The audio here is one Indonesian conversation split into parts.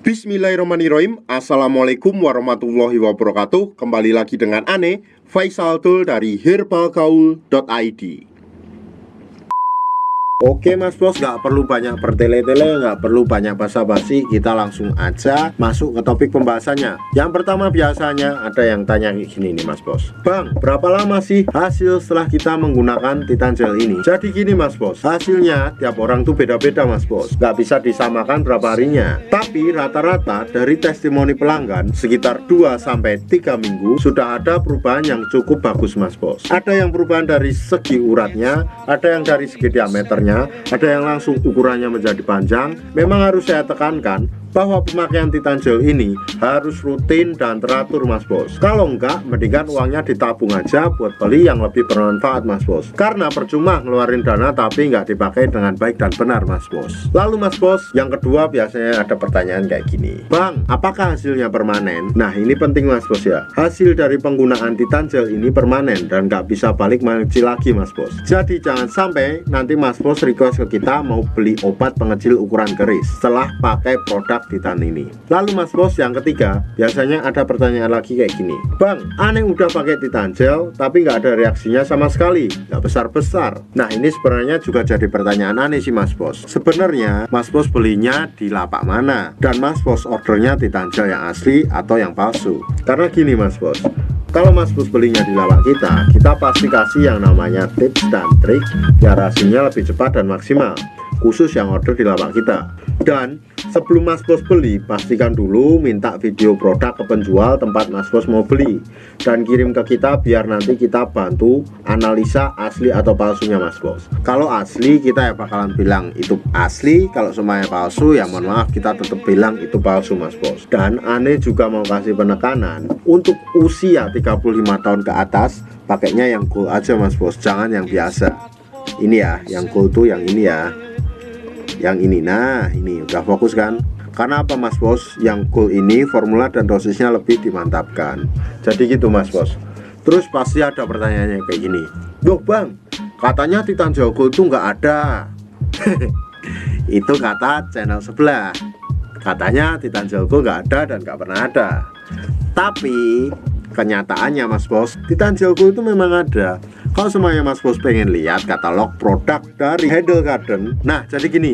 Bismillahirrahmanirrahim. Assalamualaikum warahmatullahi wabarakatuh. Kembali lagi dengan Ane Faisal Tul dari herbalgaul.id. Oke Mas Bos, nggak perlu banyak bertele-tele, nggak perlu banyak basa-basi. Kita langsung aja masuk ke topik pembahasannya. Yang pertama, biasanya ada yang tanya gini nih Mas Bos, Bang, berapa lama sih hasil setelah kita menggunakan Titan Gel ini? Jadi gini Mas Bos, hasilnya tiap orang tuh beda-beda Mas Bos, nggak bisa disamakan berapa harinya. Tapi rata-rata dari testimoni pelanggan sekitar 2-3 minggu sudah ada perubahan yang cukup bagus Mas Bos. Ada yang perubahan dari segi uratnya, ada yang dari segi diameternya, ada yang langsung ukurannya menjadi panjang. Memang harus saya tekankan bahwa pemakaian Titan Gel ini harus rutin dan teratur Mas Bos. Kalau enggak, mendingan uangnya ditabung aja buat beli yang lebih bermanfaat Mas Bos. Karena percuma ngeluarin dana tapi nggak dipakai dengan baik dan benar Mas Bos. Lalu Mas Bos, yang kedua biasanya ada pertanyaan kayak gini, Bang, apakah hasilnya permanen? Nah ini penting Mas Bos ya. Hasil dari penggunaan Titan Gel ini permanen dan nggak bisa balik mengecil lagi Mas Bos. Jadi jangan sampai nanti Mas Bos request ke kita mau beli obat pengecil ukuran keris setelah pakai produk Titan ini. Lalu Mas Bos, yang ketiga biasanya ada pertanyaan lagi kayak gini, Bang, aneh udah pakai Titan Gel tapi nggak ada reaksinya sama sekali, nggak besar-besar. Nah ini sebenarnya juga jadi pertanyaan aneh sih Mas Bos. Sebenarnya Mas Bos belinya di lapak mana dan Mas Bos ordernya Titan Gel yang asli atau yang palsu? Karena gini Mas Bos, kalau Mas Bos belinya di lapak kita pasti kasih yang namanya tips dan trik biar hasilnya lebih cepat dan maksimal, khusus yang order di lapak kita. Dan sebelum Mas Bos beli, pastikan dulu minta video produk ke penjual tempat Mas Bos mau beli dan kirim ke kita biar nanti kita bantu analisa asli atau palsunya Mas Bos. Kalau asli kita ya bakalan bilang itu asli, kalau semuanya palsu ya mohon maaf kita tetap bilang itu palsu Mas Bos. Dan aneh juga mau kasih penekanan untuk usia 35 tahun ke atas pakainya yang gold aja Mas Bos, jangan yang biasa. Ini ya, yang gold tuh yang ini ya, yang ini. Nah ini udah fokus kan? Karena apa Mas Bos, yang gold ini formula dan dosisnya lebih dimantapkan. Jadi gitu Mas Bos. Terus pasti ada pertanyaannya kayak gini, loh Bang, katanya Titan Gel Gold tuh nggak ada. Itu kata channel sebelah, katanya Titan Gel Gold nggak ada dan nggak pernah ada. Tapi kenyataannya Mas Bos, Titan Gel Gold itu memang ada. Kalau semuanya Mas Bos pengen lihat katalog produk dari Handle Garden, nah jadi gini,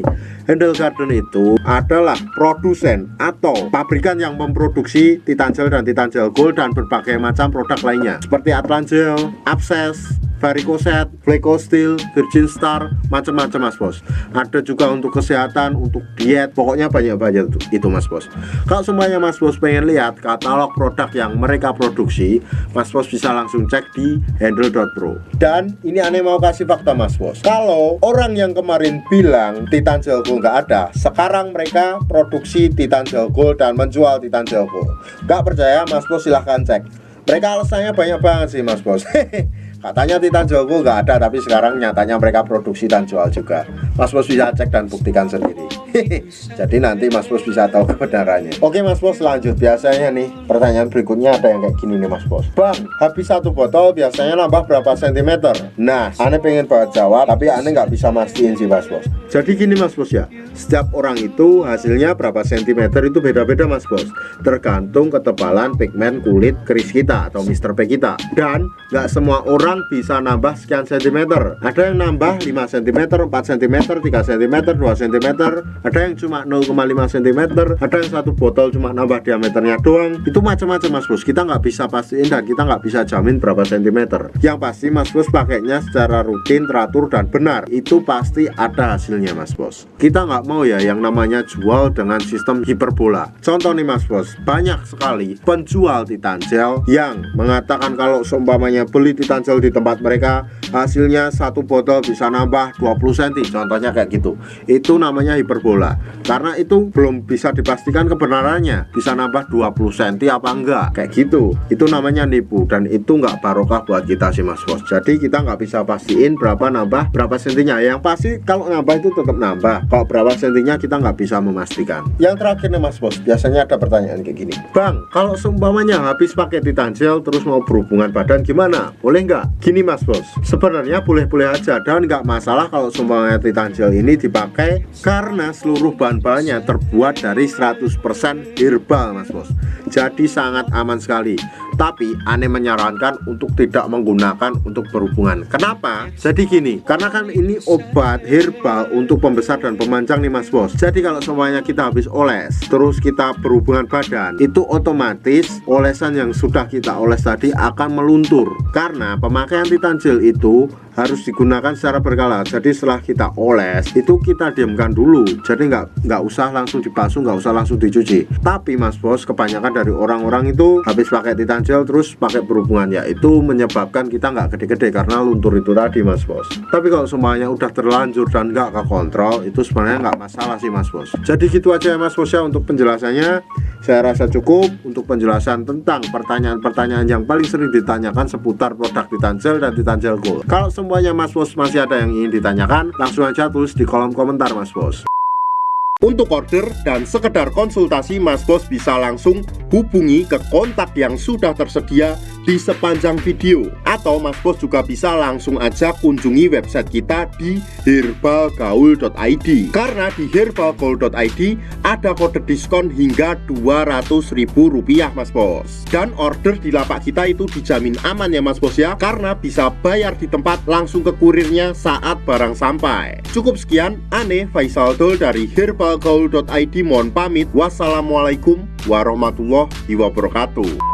Handle Garden itu adalah produsen atau pabrikan yang memproduksi Titan Gel dan Titan Gel Gold dan berbagai macam produk lainnya seperti Atlangel, Abscess, Varicocet, Flecosteel, Virgin Star, macam-macam Mas Bos. Ada juga untuk kesehatan, untuk diet, pokoknya banyak-banyak itu Mas Bos. Kalau semuanya Mas Bos pengen lihat katalog produk yang mereka produksi, Mas Bos bisa langsung cek di handle.pro. Dan ini aneh mau kasih fakta Mas Bos, kalau orang yang kemarin bilang Titan Gel Gold nggak ada, sekarang mereka produksi Titan Gel Gold dan menjual Titan Gel Gold. Nggak percaya Mas Bos silahkan cek. Mereka alasannya banyak banget sih Mas Bos. Katanya Titan Gel Gold nggak ada, tapi sekarang nyatanya mereka produksi dan jual juga. Mas Bos bisa cek dan buktikan sendiri. Jadi nanti Mas Bos bisa tahu kebenarannya. Oke Mas Bos, lanjut. Biasanya nih pertanyaan berikutnya ada yang kayak gini nih Mas Bos, Bang, habis satu botol biasanya nambah berapa sentimeter? Nah aneh pengen banget jawab, tapi aneh nggak bisa mastiin sih Mas Bos. Jadi gini Mas Bos ya, setiap orang itu hasilnya berapa sentimeter itu beda-beda Mas Bos, tergantung ketebalan pigmen kulit keris kita atau Mr. P kita. Dan nggak semua orang bisa nambah sekian sentimeter. Ada yang nambah 5 cm, 4 cm, 3 cm, 2 cm, ada yang cuma 0,5 cm, ada yang satu botol cuma nambah diameternya doang. Itu macam-macam Mas Bos, kita nggak bisa pastiin dan kita nggak bisa jamin berapa sentimeter. Yang pasti Mas Bos pakainya secara rutin, teratur dan benar, itu pasti ada hasilnya Mas Bos. Kita nggak mau ya yang namanya jual dengan sistem hiperbola. Contoh nih Mas Bos, banyak sekali penjual Titan Gel yang mengatakan kalau seumpamanya beli Titan Gel di tempat mereka hasilnya satu botol bisa nambah 20 cm, contohnya kayak gitu. Itu namanya hiperbola, karena itu belum bisa dipastikan kebenarannya bisa nambah 20 cm apa enggak, kayak gitu. Itu namanya nipu dan itu nggak barokah buat kita sih Mas Bos. Jadi kita nggak bisa pastiin berapa nambah berapa sentinya. Yang pasti kalau nambah itu tetap nambah, kalau berapa sentinya kita nggak bisa memastikan. Yang terakhir nih Mas Bos, biasanya ada pertanyaan kayak gini, Bang, kalau seumpamanya habis pakai Titan Gel terus mau berhubungan badan gimana, boleh nggak? Gini Mas Bos, sebenarnya boleh-boleh aja dan nggak masalah kalau seumpamanya Titan Gel ini dipakai, karena seluruh bahan-bahannya terbuat dari 100% herbal Mas Bos. Jadi sangat aman sekali. Tapi Ane menyarankan untuk tidak menggunakan untuk berhubungan. Kenapa? Jadi gini, karena kan ini obat herbal untuk pembesar dan pemancang nih Mas Bos. Jadi kalau semuanya kita habis oles, terus kita berhubungan badan, itu otomatis olesan yang sudah kita oles tadi akan meluntur. Karena pemakaian Titan Gel itu harus digunakan secara berkala. Jadi setelah kita oles itu kita diamkan dulu. Jadi nggak usah langsung dibasuh, nggak usah langsung dicuci. Tapi Mas Bos, kebanyakan dari orang-orang itu habis pakai Titan Gel terus pakai berhubungan, ya itu menyebabkan kita nggak gede-gede karena luntur itu tadi Mas Bos. Tapi kalau semuanya udah terlanjur dan nggak kekontrol, itu sebenarnya nggak masalah sih Mas Bos. Jadi gitu aja ya Mas Bos ya untuk penjelasannya. Saya rasa cukup untuk penjelasan tentang pertanyaan-pertanyaan yang paling sering ditanyakan seputar produk Titan Gel dan Titan Gel Gold. Kalau semuanya Mas Bos masih ada yang ingin ditanyakan, langsung aja tulis di kolom komentar Mas Bos. Untuk order dan sekedar konsultasi, Mas Bos bisa langsung hubungi ke kontak yang sudah tersedia di sepanjang video. Atau Mas Bos juga bisa langsung aja kunjungi website kita di herbalgaul.id. Karena di herbalgaul.id ada kode diskon hingga Rp200.000 Mas Bos. Dan order di lapak kita itu dijamin aman ya Mas Bos ya, karena bisa bayar di tempat langsung ke kurirnya saat barang sampai. Cukup sekian, Ane Faisal Dol dari herbalgaul.id mohon pamit. Wassalamualaikum warahmatullahi wabarakatuh.